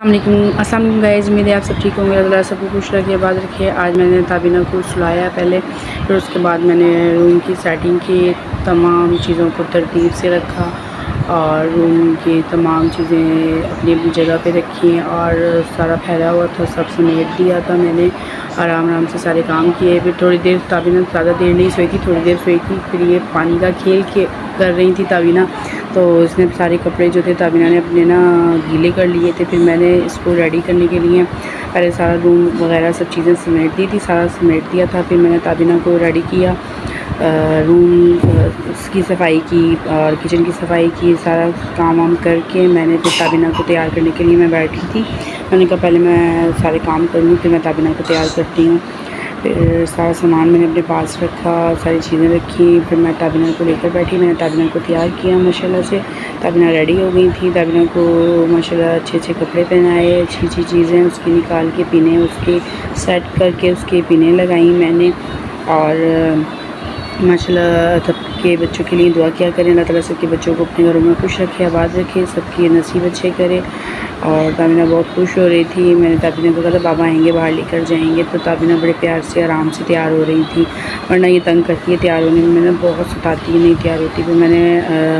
अस्सलाम वालेकुम गाइस, उम्मीद है आप सब ठीक होंगे। अल्लाह सबको खुश रखिए, आबाद रखिए। आज मैंने ताबीना को सुलाया पहले, फिर उसके बाद मैंने रूम की सेटिंग की, तमाम चीज़ों को तरतीब से रखा और रूम की तमाम चीज़ें अपनी अपनी जगह पे रखी और सारा फैला हुआ था सब समेट दिया था मैंने। आराम आराम से सारे काम किए। फिर थोड़ी देर ताबीना ज़्यादा देर नहीं सोई थी, थोड़ी देर सोई थी। फिर ये पानी का खेल कर रही थी ताबीना, तो इसने सारे कपड़े जो थे ताबीना ने अपने ना गीले कर लिए थे। फिर मैंने इसको रेडी करने के लिए पहले सारा रूम वगैरह सब चीज़ें समेट दी थी, सारा समेट दिया था। फिर मैंने ताबीना को रेडी किया, रूम उसकी सफाई की और किचन की सफाई की, सारा काम वाम करके मैंने फिर ताबीना को तैयार करने के लिए मैं बैठी थी। मैंने कहा पहले मैं सारे काम कर लूँ, फिर मैं ताबीना को तैयार करती हूँ। फिर सारा सामान मैंने अपने पास रखा, सारी चीज़ें रखी। फिर मैं ताबीना को लेकर बैठी, मैंने ताबीना को तैयार किया माशाल्लाह से। ताबीना रेडी हो गई थी। ताबीना को माशाल्लाह अच्छे अच्छे कपड़े पहनाए, अच्छी अच्छी चीज़ें उसकी निकाल के पीने उसके सेट करके उसके पीने लगाई मैंने। और माशाल्लाह सबके बच्चों के लिए दुआ किया करें, अल्लाह ताला सबके बच्चों को अपने घरों में खुश रखे, आबाद रखे, सबकी नसीब अच्छे करे। और ताबीना बहुत खुश हो रही थी। मैंने ताबीना को कहा था बाबा आएंगे बाहर लेकर जाएंगे, तो ताबीना बड़े प्यार से आराम से तैयार हो रही थी, वरना ये तंग करती है तैयार होने में, मैंने बहुत सताती है नहीं तैयार होती। फिर मैंने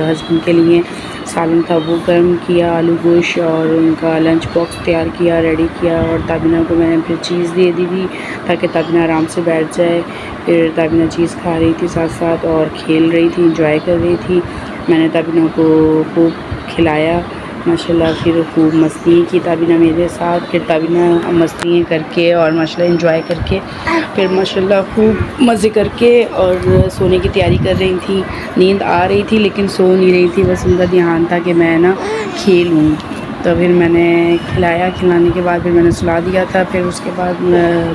हस्बैंड के लिए सालन था वो गर्म किया, आलू गोश्त और उनका लंच बॉक्स तैयार किया, रेडी किया। और ताबीना को मैंने फिर चीज़ दे दी थी ताकि ताबीना आराम से बैठ जाए। फिर ताबीना चीज़ खा रही थी साथ साथ और खेल रही थी, इंजॉय कर रही थी। मैंने ताबीना को खूब खिलाया माशाल्लाह। फिर खूब मस्ती की ताबीना मेरे साथ। फिर ताबीना मस्ती करके और माशाल्लाह इंजॉय करके फिर माशाल्लाह खूब मज़े करके और सोने की तैयारी कर रही थी। नींद आ रही थी लेकिन सो नहीं रही थी, बस उनका ध्यान था कि मैं ना खेलूँ। तो फिर मैंने खिलाया, खिलाने के बाद फिर मैंने सुला दिया था। फिर उसके बाद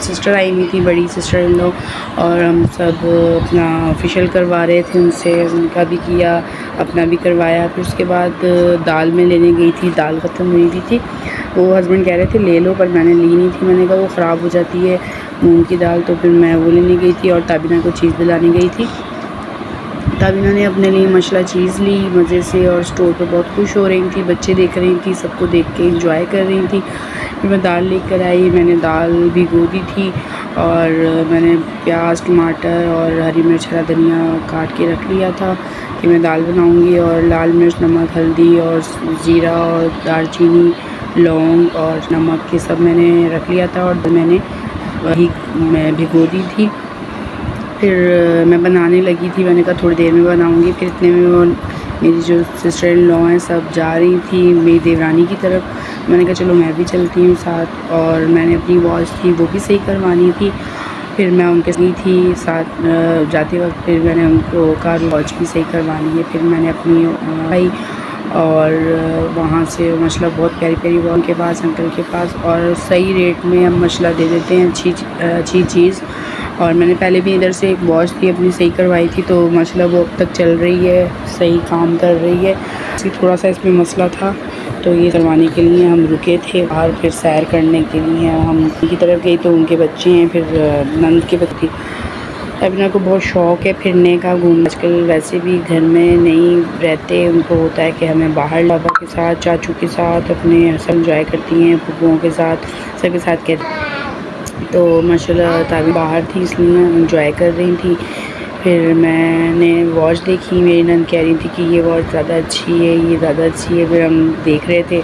सिस्टर आई हुई थी, बड़ी सिस्टर इन लोग, और हम सब अपना फेशियल करवा रहे थे उनसे, उनका भी किया, अपना भी करवाया। फिर उसके बाद दाल में लेने गई थी, दाल ख़त्म हुई भी थी। वो हस्बैंड कह रहे थे ले लो, पर मैंने ली नहीं थी। मैंने कहा वो ख़राब हो जाती है मूंग की दाल, तो फिर मैं वो लेने गई थी और ताबीना को चीज़ दिलाने गई थी। ताबीना ने अपने लिए माशाल्लाह चीज़ ली मज़े से और स्टोर पे बहुत खुश हो रही थी, बच्चे देख रही थी, सबको देख के इंजॉय कर रही थी। फिर मैं दाल लेकर आई, मैंने दाल भिगो दी थी और मैंने प्याज, टमाटर और हरी मिर्च, हरा धनिया काट के रख लिया था कि मैं दाल बनाऊंगी। और लाल मिर्च, नमक, हल्दी और ज़ीरा और दालचीनी, लौंग और नमक ये सब मैंने रख लिया था और मैंने मैं भिगो दी थी। फिर मैं बनाने लगी थी, मैंने कहा थोड़ी देर में बनाऊंगी। फिर इतने में वो मेरी जो सिस्टर इन लॉ हैं सब जा रही थी मेरी देवरानी की तरफ। मैंने कहा चलो मैं भी चलती हूँ साथ, और मैंने अपनी वॉच थी वो भी सही करवानी थी। फिर मैं उनके साथ थी साथ जाते वक्त, फिर मैंने उनको कार वॉच भी सही करवानी है। फिर मैंने अपनी भाई और वहाँ से माशाल्लाह बहुत प्यारी प्यारी वॉच के पास, अंकल के पास, और सही रेट में हम माशाल्लाह दे देते हैं अच्छी चीज़। और मैंने पहले भी इधर से एक वॉच थी अपनी सही करवाई थी, तो माशाल्लाह वो अब तक चल रही है, सही काम कर रही है। थोड़ा सा इसमें मसला था तो ये करवाने के लिए हम रुके थे बाहर, फिर सैर करने के लिए हम उनकी तरफ गई, तो उनके बच्चे हैं, फिर नंद के बच्चे। ताबीना को बहुत शौक़ है फिरने का, घूमने। आजकल वैसे भी घर में नहीं रहते, उनको होता है कि हमें बाहर बाबा के साथ, चाचू के साथ, अपने सब इंजॉय करती हैं, फूफुओं के साथ, सबके साथ कहते। तो माशाल्लाह ताबी बाहर थी इसलिए इंजॉय कर रही थी। फिर मैंने वॉच देखी, मेरी नंद कह रही थी कि ये वॉच ज़्यादा अच्छी है, ये ज़्यादा अच्छी है। फिर हम देख रहे थे,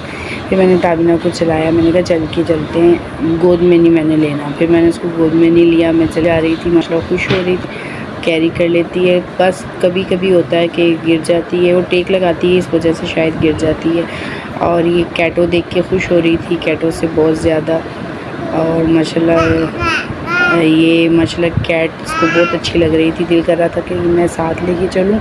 फिर मैंने ताबीना को चलाया, मैंने कहा चल के चलते हैं, गोद में नहीं मैंने लेना। फिर मैंने उसको गोद में नहीं लिया, मैं चले आ रही थी, माशाल्लाह खुश हो रही थी, कैरी कर लेती है। बस कभी कभी होता है कि गिर जाती है, वो टेक लगाती है, इस वजह से शायद गिर जाती है। और ये कैटो देख के खुश हो रही थी, कैटो से बहुत ज़्यादा। और माशाल्लाह ये माशाल्लाह कैट इसको बहुत अच्छी लग रही थी, दिल कर रहा था कि मैं साथ लेके चलूँ।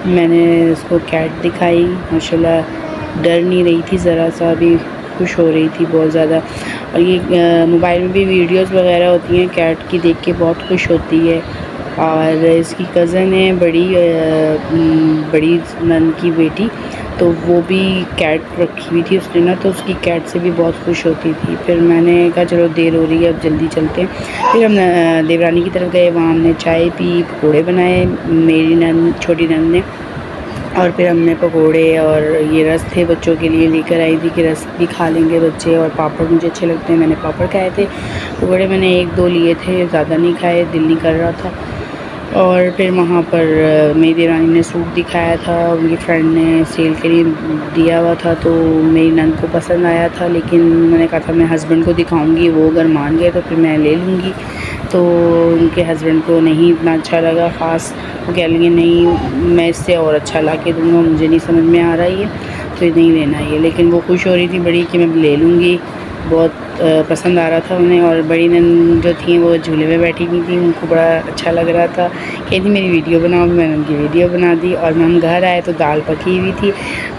मैंने उसको कैट दिखाई, माशाल्लाह डर नहीं रही थी ज़रा सा भी, खुश हो रही थी बहुत ज़्यादा। और ये मोबाइल में भी वीडियोस वगैरह होती हैं कैट की, देख के बहुत खुश होती है। और इसकी कज़न है बड़ी नंद की बेटी, तो वो भी कैट रखी हुई थी उसने ना, तो उसकी कैट से भी बहुत खुश होती थी। फिर मैंने कहा चलो देर हो रही है अब जल्दी चलते हैं। फिर हम देवरानी की तरफ गए, वहाँ हमने चाय पी, पकौड़े बनाए मेरी नंद, छोटी नंद ने, और फिर हमने पकोड़े और ये रस थे बच्चों के लिए लेकर आई थी कि रस भी खा लेंगे बच्चे, और पापड़ मुझे अच्छे लगते हैं, मैंने पापड़ खाए थे। पकोड़े मैंने 1-2 लिए थे, ज़्यादा नहीं खाए, दिल नहीं कर रहा था। और फिर वहाँ पर मेरी देवरानी ने सूट दिखाया था, उनकी फ्रेंड ने सेल के लिए दिया हुआ था, तो मेरी नंद को पसंद आया था, लेकिन मैंने कहा था मैं हस्बैंड को दिखाऊंगी, वो अगर मान गए तो फिर मैं ले लूँगी। तो उनके हस्बैंड को नहीं इतना अच्छा लगा ख़ास, वो कह लेंगे नहीं मैं इससे और अच्छा ला के दूँगा, मुझे नहीं समझ में आ रहा ये, तो ये नहीं लेना ये। लेकिन वो खुश हो रही थी बड़ी कि मैं ले लूँगी, बहुत पसंद आ रहा था उन्हें। और बड़ी नंद जो थी वो झूले में बैठी हुई थी, उनको बड़ा अच्छा लग रहा था, कहती मेरी वीडियो बनाओ, मैंने उनकी वीडियो बना दी। और हम घर आए तो दाल पकी हुई थी,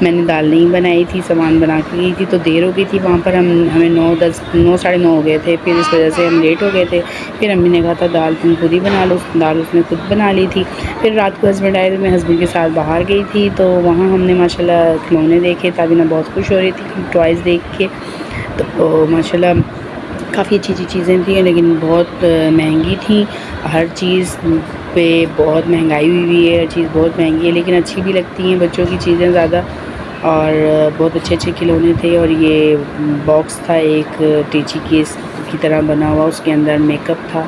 मैंने दाल नहीं बनाई थी, सामान बना के गई थी, तो देर हो गई थी वहाँ पर, हमें 9 साढ़े 9 हो गए थे, फिर इस वजह से हम लेट हो गए थे। फिर अम्मी ने कहा था दाल तुम खुद ही बना लो, दाल उसने खुद बना ली थी। फिर रात को हस्बैंड आए तो मैं हस्बैंड के साथ बाहर गई थी, तो वहाँ हमने माशाल्लाह खिलौने देखे, ताबीना बहुत खुश हो रही थी टॉयज़ देख के। तो माशाल्लाह काफ़ी अच्छी चीज़ें थी, लेकिन बहुत महंगी थी, हर चीज़ पे बहुत महंगाई हुई है, हर चीज़ बहुत महंगी है, लेकिन अच्छी भी लगती हैं बच्चों की चीज़ें ज़्यादा। और बहुत अच्छे अच्छे खिलौने थे। और ये बॉक्स था एक टीची केस की तरह बना हुआ, उसके अंदर मेकअप था।